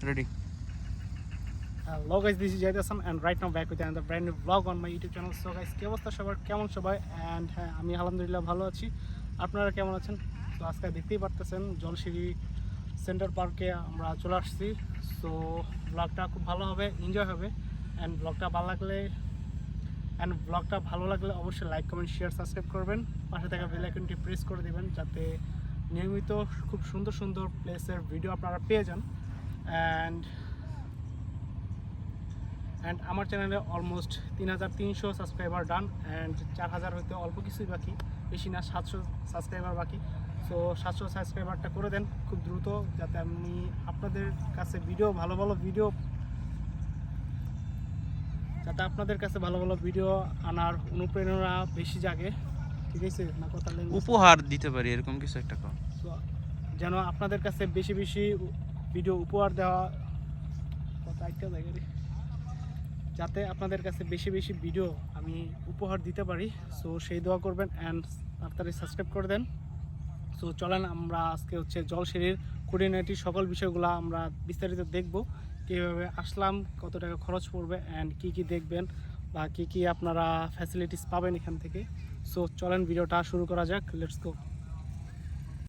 Ready. Hello guys, this is Jayad Assam and right now back with another brand new vlog on my YouTube channel. So guys, কি অবস্থা সবার, কেমন সবাই? And হ্যাঁ, আমি আলহামদুলিল্লাহ ভালো আছি। আপনারা কেমন আছেন? তো আজকে দেখতেই পারতেছেন জলশিরি সেন্টার পার্কে আমরা চলে আসছি। সো ব্লগটা খুব ভালো হবে, এনজয় হবে। অ্যান্ড ব্লগটা ভালো লাগলে অবশ্যই লাইক, কমেন্ট, শেয়ার, সাবস্ক্রাইব করবেন। পাশে থাকা বেল আইকনটি প্রেস করে দিবেন যাতে নিয়মিত খুব সুন্দর সুন্দর প্লেসের ভিডিও আপনারা পেয়ে যান। অ্যান্ড আমার চ্যানেলে অলমোস্ট 3300 সাবস্ক্রাইবার ডান, অ্যান্ড 4000 হইতে অল্প কিছুই বাকি, বেশি না, 700 সাবস্ক্রাইবার বাকি। সো 700 সাবস্ক্রাইবারটা করে দেন খুব দ্রুত, যাতে আমি আপনাদের কাছে ভালো ভালো ভিডিও আনার অনুপ্রেরণা বেশি জাগে। ঠিক আছে না কথা? উপহার দিতে পারি এরকম কিছু একটা কর। সো যেন আপনাদের কাছে বেশি ভিডিও উপহার দেওয়া কথা একটা জায়গায়, যাতে আপনাদের কাছে বেশি ভিডিও আমি উপহার দিতে পারি। সো সেই দোয়া করবেন অ্যান্ড তাড়াতাড়ি সাবস্ক্রাইব করে দেন। সো চলেন আমরা আজকে জলশিরির খুঁটিনাটি সকল বিষয়গুলো আমরা বিস্তারিত দেখব। কীভাবে আসলাম, কত টাকা খরচ পড়বে, অ্যান্ড কী দেখবেন বা কী আপনারা ফ্যাসিলিটিস পাবেন এখান থেকে। সো চলেন ভিডিওটা শুরু করা যাক, লেটস গো।